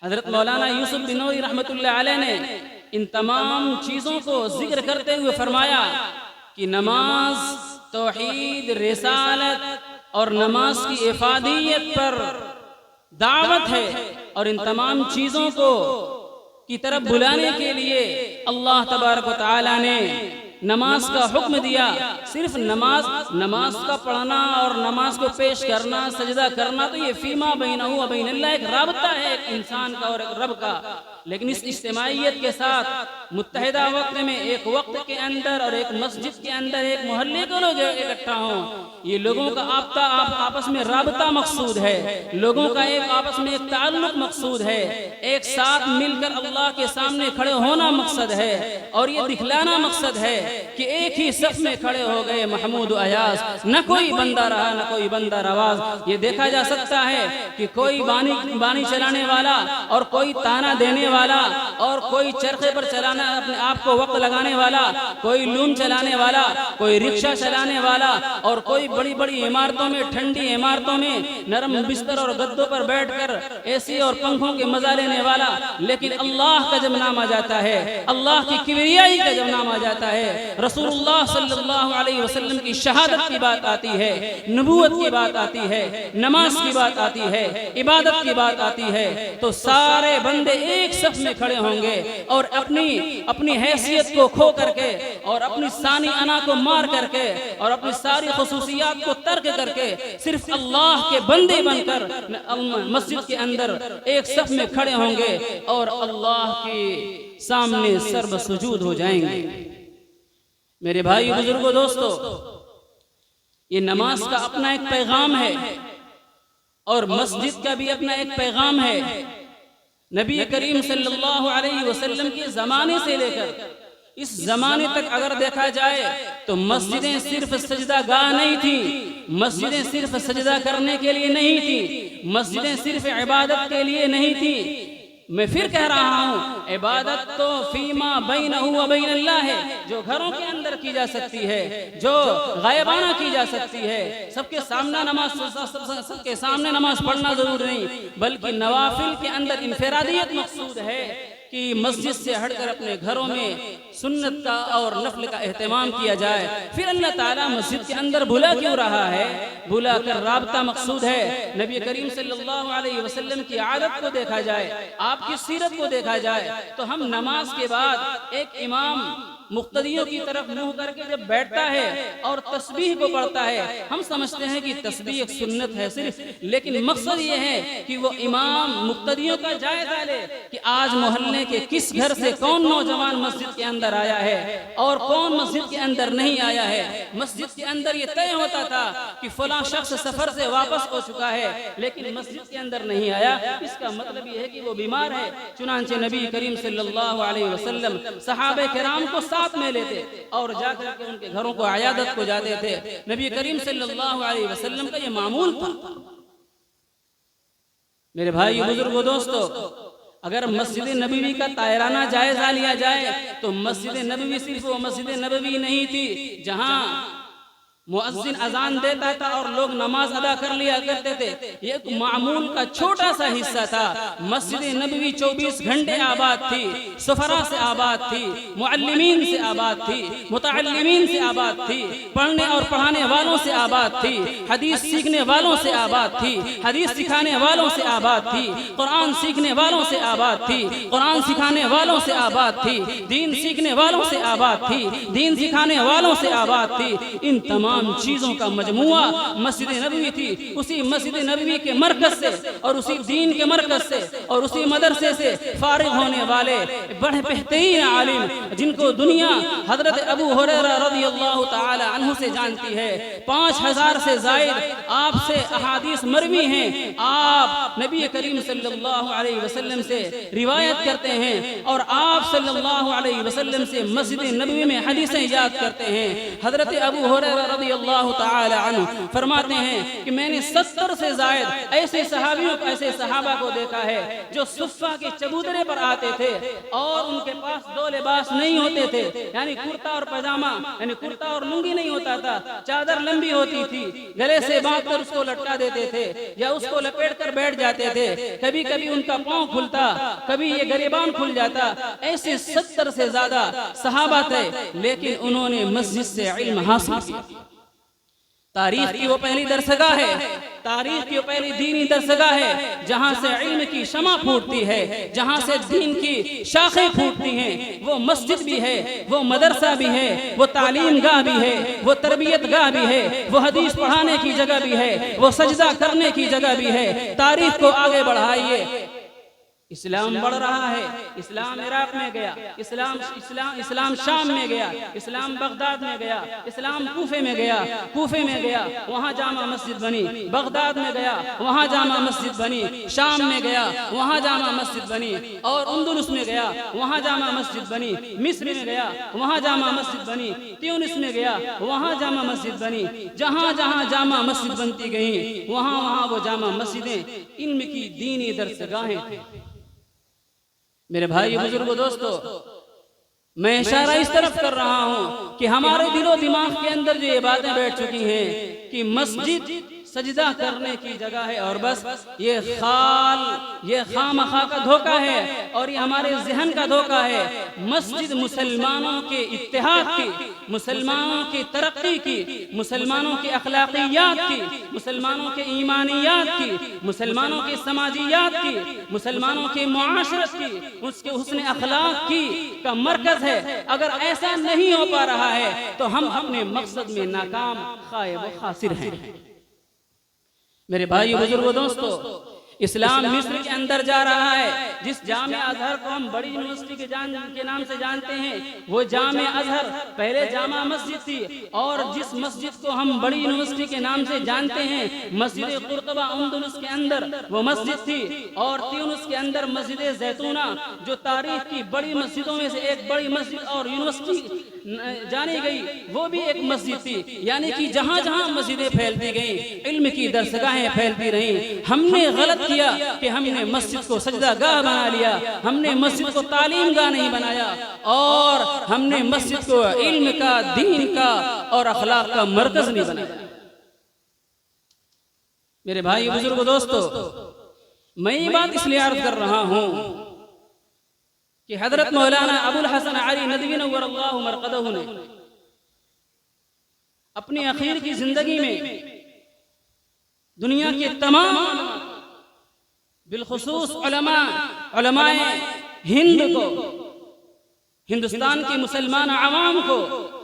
हजरत मौलाना यूसुफ बिनोरी रहमतुल्लाह अलैह ने इन तमाम चीज़ों को जिक्र करते हुए फरमाया कि नमाज तौहीद, रिसालत और नमाज की इफादियत पर दावत है और इन तमाम चीज़ों को की तरफ बुलाने के लिए अल्लाह तबारक व तआला ने नमाज का हुक्म दिया। सिर्फ नमाज का पढ़ना और नमाज को पेश करना, सजदा करना, तो ये फीमा बैनहु व बैनल्लाह एक राबता है एक इंसान का और एक रब का। लेकिन इस इज्तिमाइयत के साथ मुत्तहिदा वक्त में एक वक्त के अंदर और एक मस्जिद के अंदर एक मोहल्ले के लोग इकट्ठा हों, ये लोगों का आपस में राबता मकसूद है, लोगों का एक आपस में एक ताल्लुक मकसूद है, एक साथ मिलकर अल्लाह के सामने खड़े होना मकसद है और ये दिखलाना मकसद है कि एक ही सफ में खड़े हो गए महमूद अयाज, न कोई बंदा रहा न कोई बंदा रवाज। ये देखा जा सकता है कि कोई बानी चलाने वाला और कोई ताना देने वाला और कोई चरखे पर चलाना अपने आप को वक्त लगाने वाला, कोई लूम चलाने वाला, कोई रिक्शा चलाने वाला और कोई बड़ी बड़ी इमारतों में, ठंडी इमारतों में नरम बिस्तर और गद्दों पर बैठकर एसी और पंखों के मजा लेने वाला। लेकिन अल्लाह का जब नाम आ जाता है, अल्लाह की किबरियाई का जब नाम आ जाता है, रसूलुल्लाह सल्लल्लाहु अलैहि वसल्लम की शहादत की बात आती है, नबूवत की बात आती है, नमाज की बात आती है, इबादत की बात आती है, तो सारे बंदे एक सफ में खड़े होंगे और अपनी हैसियत को खो करके और अपनी सानी अना को मार करके और अपनी सारी खुसूसियात को तर्क करके सिर्फ अल्लाह के बंदे बनकर मस्जिद के अंदर एक सफ में खड़े होंगे और अल्लाह के सामने सर्व सुजूद हो जाएंगे। मेरे भाई बुजुर्गों, दोस्तों, ये नमाज का अपना एक पैगाम है और मस्जिद का भी अपना एक पैगाम है। नबी करीम सल्लल्लाहु अलैहि वसल्लम के ज़माने से लेकर इस ज़माने तक अगर देखा जाए तो मस्जिदें सिर्फ सजदा गाह नहीं थी, मस्जिदें सिर्फ सजदा करने के लिए नहीं थी, मस्जिदें सिर्फ इबादत के लिए नहीं थी। मैं फिर कह रहा हूँ, इबादत तो फीमा बैनहु व बैनल्लाह है, जो घरों के अंदर की जा सकती है, जो गायबाना की जा सकती है। सबके सामने नमाज पढ़ना जरूर नहीं, बल्कि नवाफिल के अंदर इनफरादियत मकसूद है कि मस्जिद से हटकर अपने घरों में सुन्नत का और नफल का एहतमाम किया जाए। फिर अल्लाह ताला मस्जिद के अंदर बुला क्यों रहा है? बुला कर राबता मकसूद है। नबी करीम सल्लल्लाहु अलैहि वसल्लम की आदत को देखा जाए, आपकी सीरत को देखा जाए, तो हम नमाज के बाद एक इमाम मुक्तदियों की तरफ मुंह करके जब बैठता है और तस्बीह को पढ़ता है, हम समझते हैं कि तस्बीह एक सुन्नत है सिर्फ, लेकिन मकसद ये है कि वो इमाम मुक्तदियों का जायजा ले कि आज मोहल्ले के किस घर से कौन नौजवान मस्जिद के अंदर आया है और कौन मस्जिद के अंदर नहीं आया है। मस्जिद के अंदर ये तय होता था कि फलां शख्स सफर से वापस हो चुका है, लेकिन मस्जिद के अंदर नहीं आया, इसका मतलब ये है कि वो बीमार है। चुनांचे नबी करीम सल्लल्लाहु अलैहि वसल्लम सहाबे किराम को साथ में लेते और जाकर के उनके घरों को आयादत को जाते थे। नबी करीम सल्लल्लाहु अलैहि वसल्लम का ये मामूल था। मेरे भाई बुजुर्गों, दोस्तों, अगर मस्जिद नबवी का तायराना जायजा लिया जाए तो मस्जिद नबवी सिर्फ वो मस्जिद नबवी नहीं थी जहां मुअज्जिन अजान देता था और लोग नमाज अदा कर लिया करते थे। ये एक मामूल का छोटा सा हिस्सा था। मस्जिद नबवी 24 घंटे आबाद थी, सफरा से आबाद थी, मुअल्लिमीन से आबाद थी, मुतअल्लिमीन से आबाद थी, पढ़ने और पढ़ाने वालों से आबाद थी, हदीस सीखने वालों से आबाद थी, हदीस सिखाने वालों से आबाद थी, कुरान सीखने वालों से आबाद थी, कुरान सिखाने वालों से आबाद थी, दीन सीखने वालों से आबाद थी, दीन सिखाने वालों से आबाद थी। इन तमाम चीजों का मजमुआ मस्जिद नबवी थी। उसी मस्जिद नबवी के मरकज से और उसी दीन के मरकज से और उसी मदरसे से फारिग होने वाले बड़े बेहतरीन आलिम जिनको दुनिया हजरत अबू हुरैरा रज़ियल्लाहु ताला अन्हु से जानती है, 5000 से जायद आपसे अहादीस मरवी हैं। आप नबी करीम सल्लल्लाहु अलैहि वसल्लम से रिवायत करते हैं और आप सल्लल्लाहु अलैहि वसल्लम से मस्जिद नबवी में हदीसें याद करते हैं। हजरत अबू हुरैरा रज़ियल्लाहु ताला अन्हु फरमाते हैं कि मैंने 70 से ज़ायद ऐसे सहाबियों ऐसे सहाबा को देखा है जो सुफ़ा के चबूतरे पर आते थे और उनके पास दो लिबास नहीं होते थे, यानी कुर्ता और पैजामा, यानी कुर्ता और लुंगी नहीं होता था, चादर लंबी होती थी, गले से बांधकर उसको लटका देते थे या उसको लपेट कर बैठ जाते थे। कभी कभी उनका पाँव खुलता, कभी ये गरिबान खुल जाता। ऐसे 70 से ज्यादा सहाबा थे, लेकिन उन्होंने मस्जिद से इल्म हासिल किया। तारीख की वो पहली दरसगाह है, तारीख की वो पहली दीनी दरसगाह है जहाँ से इल्म की शमा फूटती है, जहाँ से दीन की शाखें फूटती हैं। वो मस्जिद भी है, वो मदरसा भी है, वो तालीम गाह भी है, वो तरबियत गाह भी है, वो हदीस पढ़ाने की जगह भी है, वो सजदा करने की जगह भी है। तारीख को आगे बढ़ाइए। इस्लाम बढ़ रहा है, इस्लाम इराक में गया, इस्लाम शाम में गया, इस्लाम बगदाद में गया, इस्लाम कूफे में गया, कूफे में गया वहाँ जामा मस्जिद बनी, बगदाद में गया वहाँ जामा मस्जिद बनी, शाम में गया वहाँ जामा मस्जिद बनी, और अंदलुस में गया वहाँ जामा मस्जिद बनी, मिस्र में गया वहाँ जामा मस्जिद बनी, ट्यूनिस में गया वहाँ जामा मस्जिद बनी। जहाँ जहाँ जामा मस्जिद बनती गई वहाँ वहाँ वो जामा मस्जिदें इल्म की दीनी दरसगाहें थी। मेरे भाई बुजुर्गों दोस्तों, मैं इशारा इस तरफ कर रहा हूँ कि हमारे दिलो दिमाग के अंदर जो ये बातें बैठ चुकी हैं कि मस्जिद सजदा करने की जगह है और बस ये खामखा का धोखा है और ये हमारे जहन का धोखा है। मस्जिद मुसलमानों के इत्तेहाद की, मुसलमानों की तरक्की की, मुसलमानों की अखलाकियात की, मुसलमानों के ईमानियात की, मुसलमानों के समाजियात की, मुसलमानों के मुआशरत की, उसके हुस्न अखलाक की का मरकज है। अगर ऐसा नहीं हो पा रहा है तो हम अपने मकसद में नाकाम खाइब खासिर हैं। मेरे भाई बुजुर्गों दोस्तों, इस्लाम मिस्र के अंदर जा रहा है। जिस जामे अजहर को हम बड़ी यूनिवर्सिटी के नाम से जानते हैं, वो जामे अजहर पहले जामा मस्जिद थी, और जिस मस्जिद को हम बड़ी यूनिवर्सिटी के नाम से जानते हैं मस्जिद कुर्तबा अंदलुस के अंदर वो मस्जिद थी, और ट्यूनिस के अंदर मस्जिद जैतूना जो तारीख की बड़ी मस्जिदों में से एक बड़ी मस्जिद और यूनिवर्सिटी जानी गई वो भी एक मस्जिद थी। यानी कि जहाँ जहाँ मस्जिदें फैलती गई इल्म की दरसगाहें फैलती रहीं। हमने गलत किया कि हमने मस्जिद को सजदा गाह बना लिया, हमने मस्जिद को तालीम गाह नहीं बनाया, और हमने मस्जिद को इल्म का, दीन का और अखलाक का मरकज नहीं बनाया। मेरे भाई बुजुर्गों दोस्तों, मैं ये बात इसलिए अर्ज कर रहा हूँ कि हजरत मौलाना अबुल हसन अली नदवी नव्वरल्लाहु मरक़दहु ने अपनी आखिर की जिंदगी में दुनिया के तमाम बिलखुसूस उलमाए हिंद को, हिंदुस्तान की मुसलमान आवाम को,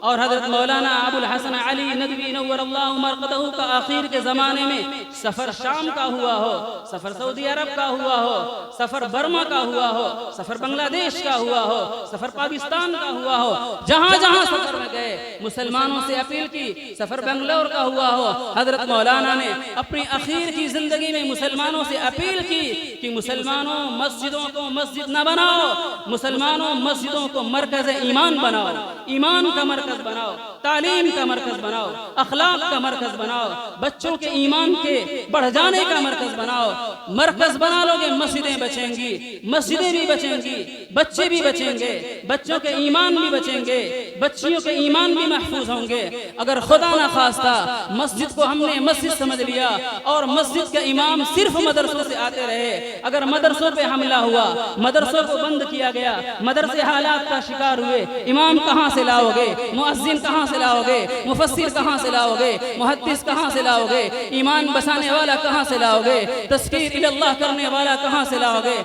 और हजरत मौलाना अबुल हसन अली नदवी नव्वरल्लाहु मरक़दहु का आखिर के ज़माने में सफ़र शाम का हुआ हो, सफ़र सऊदी अरब का हुआ हो, सफ़र बर्मा का हुआ हो, सफ़र बांग्लादेश का हुआ हो, सफ़र पाकिस्तान का हुआ हो, जहाँ जहाँ सफ़र में गए मुसलमानों से अपील की। सफ़र बेंगलोर का हुआ हो, हजरत मौलाना ने अपनी आखिर की ज़िंदगी में मुसलमानों से अपील की कि मुसलमानों मस्जिदों को मस्जिद न बनाओ, मुसलमानों मस्जिदों को मरकज़ ईमान बनाओ, ईमान का मरकज़ बनाओ, तालीम का मरकज बनाओ, अखलाक का मरकज बनाओ, बच्चों के ईमान के बढ़ जाने का मरकज बनाओ। मरकज बना लोगे मस्जिदें बचेंगी, मस्जिदें भी बचेंगी, बच्चे भी बचेंगे, बच्चों के ईमान भी बचेंगे, बच्चियों के ईमान भी महफूज होंगे। अगर खुदा ना खास्ता मस्जिद को हमने मस्जिद समझ लिया और मस्जिद के इमाम सिर्फ मदरसों से आते रहे, अगर मदरसों पे हमला हुआ, मदरसों को बंद किया गया, मदरसे हालात का शिकार हुए, इमाम कहाँ से लाओगे, मुअज्जिन कहाँ से लाओगे, मुफस्सिर कहाँ से लाओगे, मुहद्दिस कहाँ से लाओगे, ईमान बसाने वाला कहाँ से लाओगे, तस्कीर इल्लाह करने वाला कहाँ से लाओगे।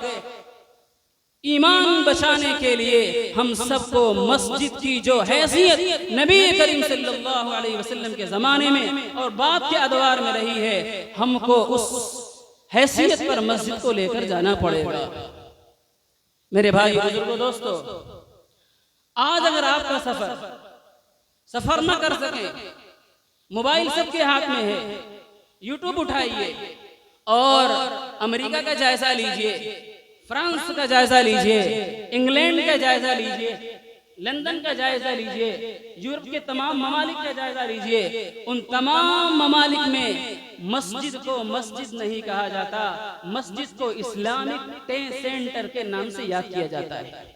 ईमान बचाने के लिए हम सबको मस्जिद की जो हैसियत नबी करीम सल्लल्लाहु अलैहि वसल्लम के ज़माने में और बाद के अदवार में रही है, हमको उस हैसियत पर मस्जिद को लेकर जाना पड़ेगा। मेरे भाई बुजुर्गों दोस्तों, आज अगर आपका सफर न कर सके, मोबाइल सबके हाथ में है, यूट्यूब उठाइए और अमेरिका का जायजा लीजिए, फ्रांस का जायजा लीजिए, इंग्लैंड का जायजा लीजिए, लंदन का जायजा लीजिए, यूरोप के तमाम ममालिक का जायजा लीजिए, उन तमाम ममालिक में मस्जिद को मस्जिद नहीं कहा जाता, मस्जिद को इस्लामिक सेंटर के नाम से याद किया जाता है।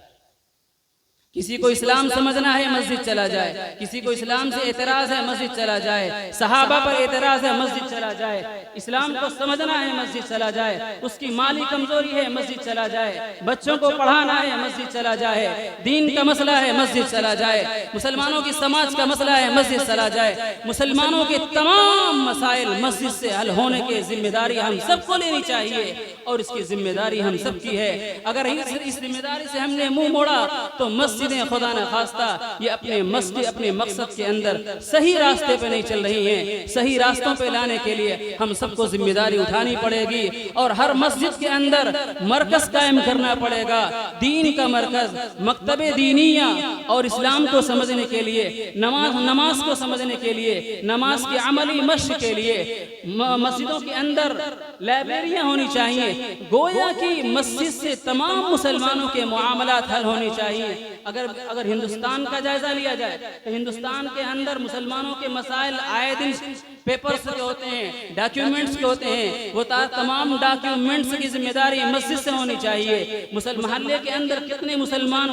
किसी को इस्लाम समझना है मस्जिद चला जाए, किसी को इस्लाम से एतराज है मस्जिद चला जाए, सहाबा पर एतराज है मस्जिद चला जाए, इस्लाम को समझना है मस्जिद चला जाए, उसकी माली कमजोरी है मस्जिद चला जाए, बच्चों को पढ़ाना है मस्जिद चला जाए, दीन का मसला है मस्जिद चला जाए, मुसलमानों की समाज का मसला है मस्जिद चला जाए, मुसलमानों के तमाम मसाइल मस्जिद से हल होने की जिम्मेदारी हम सबको लेनी चाहिए और इसकी जिम्मेदारी हम सबकी है। अगर इस जिम्मेदारी से हमने मुंह मोड़ा तो मस्जिदें खुदा न खास्ता ये अपने मकसद के अंदर सही रास्ते पे नहीं चल रही हैं। सही रास्तों पे लाने के लिए हम सबको जिम्मेदारी उठानी पड़ेगी और हर मस्जिद के अंदर मरकज कायम करना पड़ेगा, दीन का मरकज, मकतबे दीनिया और इस्लाम को समझने के लिए, नमाज को समझने के लिए, नमाज की अमली मश्क के लिए मस्जिदों के अंदर लाइब्रेरियां होनी चाहिए। गोया कि मस्जिद से तमाम मुसलमानों के मामलात हल होने चाहिए। अगर हिंदुस्तान का जायजा लिया जाए तो हिंदुस्तान के अंदर मुसलमानों के मसाइल आए दिन पेपर्स के होते हैं, डॉक्यूमेंट्स के होते हैं, वो तमाम डॉक्यूमेंट्स की जिम्मेदारी मस्जिद से होनी चाहिए। मोहल्ले के अंदर कितने मुसलमान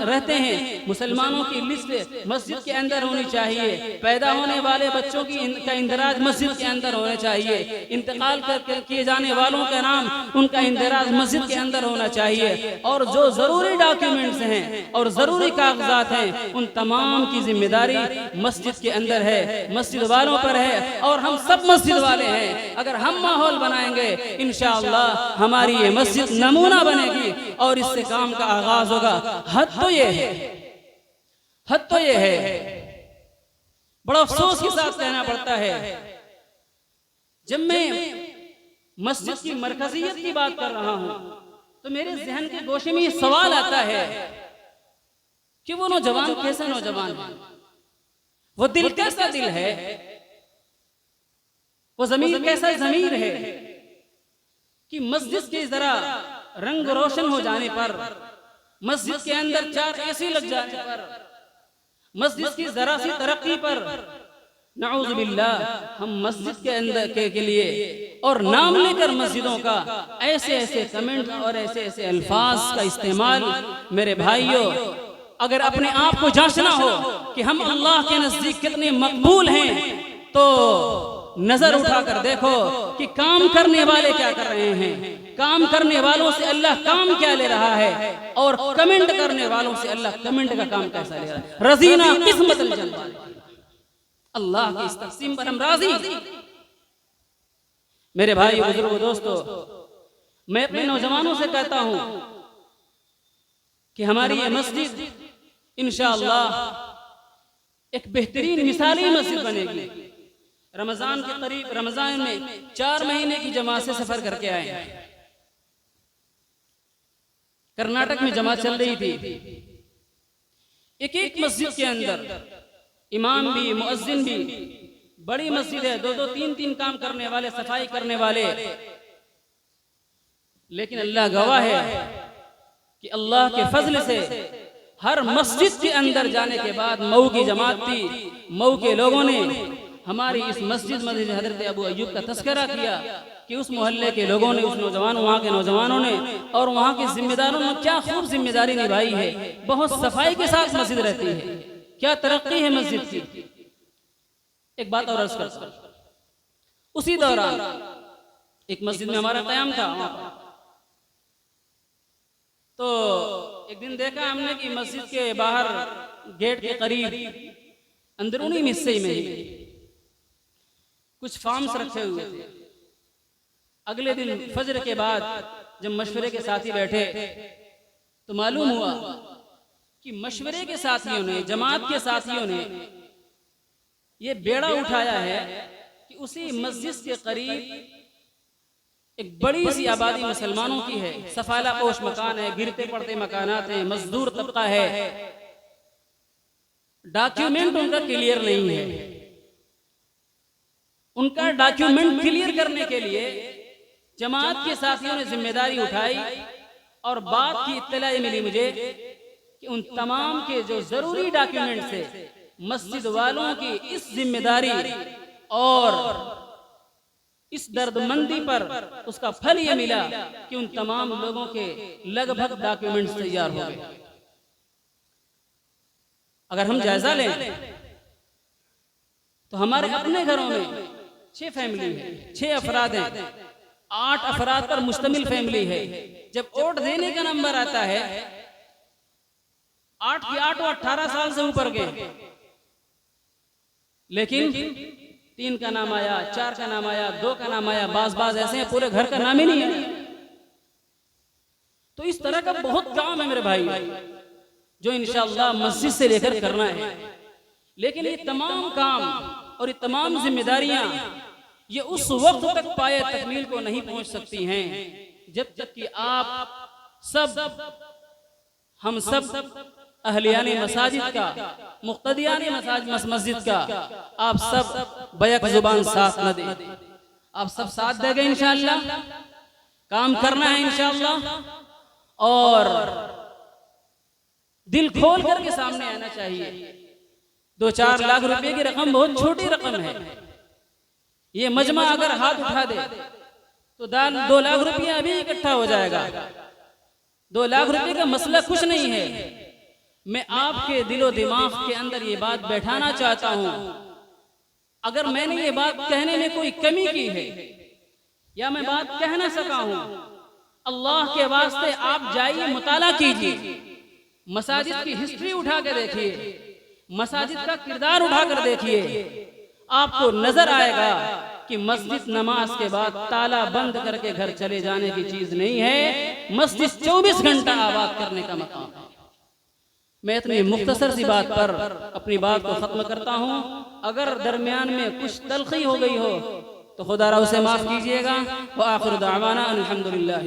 रहते हैं, मुसलमानों की लिस्ट मस्जिद के अंदर होनी चाहिए। पैदा होने वाले बच्चों का इंदराज मस्जिद के अंदर होना चाहिए। इंतकाल किए जाने वालों का नाम, उनका इंदराज मस्जिद के अंदर होना चाहिए। और जो जरूरी डॉक्यूमेंट्स हैं और जरूरी कागजात हैं, उन तमाम की जिम्मेदारी मस्जिद के अंदर है, मस्जिद वालों पर है और हम सब मस्जिद वाले हैं। अगर हम माहौल बनाएंगे इंशाअल्लाह हमारी ये मस्जिद नमूना बनेगी और इससे काम का आगाज होगा। हद तो ये है, बड़ा अफसोस के साथ कहना पड़ता है, जब मैं मस्जिद की मरकजियत की बात कर रहा हूं तो मेरे जहन के गोशे में ये सवाल आता है कि वो नौजवान कैसा नौजवान है, वो दिल कैसा दिल है, वो जमीर कैसा जमीर है कि मस्जिद के जरा रंग रोशन हो जाने पर, मस्जिद के अंदर 4 एसी लग जाने पर, मस्जिद की जरा सी तरक्की पर नऊज़ बिल्लाह हम मस्जिद के अंदर के लिए और नाम लेकर मस्जिदों का ऐसे कमेंट और ऐसे अल्फाज का इस्तेमाल। मेरे भाइयों, अगर अपने आप को जांचना हो कि हम अल्लाह के नजदीक कितने मकबूल हैं तो नजर उठाकर देखो कि काम करने वाले क्या कर रहे हैं, काम करने वालों से अल्लाह काम क्या ले रहा है और कमेंट करने वालों से अल्लाह कमेंट का काम कैसा ले रहा है। रज़ीना किस्मतल जन्नह, अल्लाह की इस तक़सीम पर हम राजी। मेरे भाई बुजुर्गों दोस्तों, मैं अपने नौजवानों से कहता हूं कि हमारी ये मस्जिद इंशाअल्लाह एक बेहतरीन मिसाली मस्जिद बनेगी। रमजान के करीब, रमजान में 4 महीने की जमात से सफर करके आए। कर्नाटक में जमात चल रही थी। एक मस्जिद के अंदर इमाम भी, मुअज्जिन भी, बड़ी मस्जिद है, 2-2, 3-3 काम करने वाले, सफाई करने वाले। लेकिन अल्लाह गवाह है कि अल्लाह के फजल से हर मस्जिद के अंदर जाने के बाद मऊ की जमात थी, मऊ के लोगों ने हमारी इस मस्जिद हजरत अबू अय्यूब का तस्करा किया कि उस मोहल्ले के लोगों ने, उस वहाँ के नौजवानों ने और वहाँ के जिम्मेदारों ने क्या खूब जिम्मेदारी निभाई है। बहुत सफाई के साथ मस्जिद रहती है, क्या तरक्की है मस्जिद की। एक बात और अर्ज कर, उसी दौरान एक मस्जिद में हमारा क़याम था, तो एक दिन देखा हमने कि मस्जिद के बाहर गेट के करीब अंदरूनी हिस्से में कुछ फार्म्स रखे हुए थे। अगले दिन फजर के बाद जब मशवरे के साथी बैठे तो मालूम हुआ कि मशवरे के साथियों ने, जमात के साथियों ने ये बेड़ा उठाया है कि उसी मस्जिद के करीब एक बड़ी सी आबादी मुसलमानों की है, सफाला पोश मकान है, गिरते पड़ते मकानात हैं, मजदूर तबका है, डॉक्यूमेंट उनका क्लियर नहीं है। उनका डॉक्यूमेंट क्लियर करने के लिए जमात के साथियों ने जिम्मेदारी उठाई और बात की इत्तला मिली मुझे कि उन तमाम के जो जरूरी डॉक्यूमेंट्स है, मस्जिद वालों की इस जिम्मेदारी और इस दर्दमंदी पर उसका फल ये मिला कि उन तमाम लोगों के लगभग डॉक्यूमेंट्स तैयार हो गए। अगर हम जायजा लें तो हमारे अपने घरों में 6 फैमिली है, 6 अफराद हैं, 8 अफराद पर मुश्तमिल फैमिली है। जब वोट देने का नंबर आता है 8 की 8 18 साल से ऊपर के, लेकिन 3 का नाम आया, 4 का नाम आया, 2 का नाम आया, बाज ऐसे हैं पूरे घर का नाम ही नहीं है। तो इस तरह का बहुत काम है मेरे भाई, जो इंशाअल्लाह मस्जिद से लेकर करना है। लेकिन ये तमाम काम और ये तमाम जिम्मेदारियां ये उस वक्त तक पाए तकमील को नहीं पहुंच सकती हैं जब तक कि आप सब, हम सब अहलियाने मसाजिद का, मुक्तदियाने मस्जिद का, आप सब बैक जुबान साथ न दें। आप सब साथ देंगे इंशाअल्लाह, काम करना है इंशाअल्लाह, और दिल खोल करके सामने आना चाहिए। 2-4 लाख रुपए की रकम बहुत छोटी रकम है। ये मजमा अगर हाथ उठा दे तो 2 लाख रुपया अभी इकट्ठा हो जाएगा। 2 लाख रुपए का मसला कुछ नहीं है। मैं आपके दिलो दिमाग के अंदर ये बात बैठाना चाहता हूं, अगर मैंने ये बात कहने में कोई कमी की है या मैं बात कह ना सका हूं, अल्लाह के वास्ते आप जाइए, मुताला कीजिए, मसाजिद की हिस्ट्री उठा के देखिए, मसाजिद का किरदार उठाकर देखिए, आपको नजर आएगा कि मस्जिद नमाज के बाद ताला बंद करके घर चले जाने की चीज नहीं है। मस्जिद 24 घंटा आबाद करने का मकाम है। मैं इतनी मुख्तसर सी बात पर अपनी बात को खत्म करता हूँ। अगर दरमियान में कुछ तलखी हो गई हो तो खुदा उसे माफ कीजिएगा। व आखिर दावाना अल्हम्दुलिल्लाह।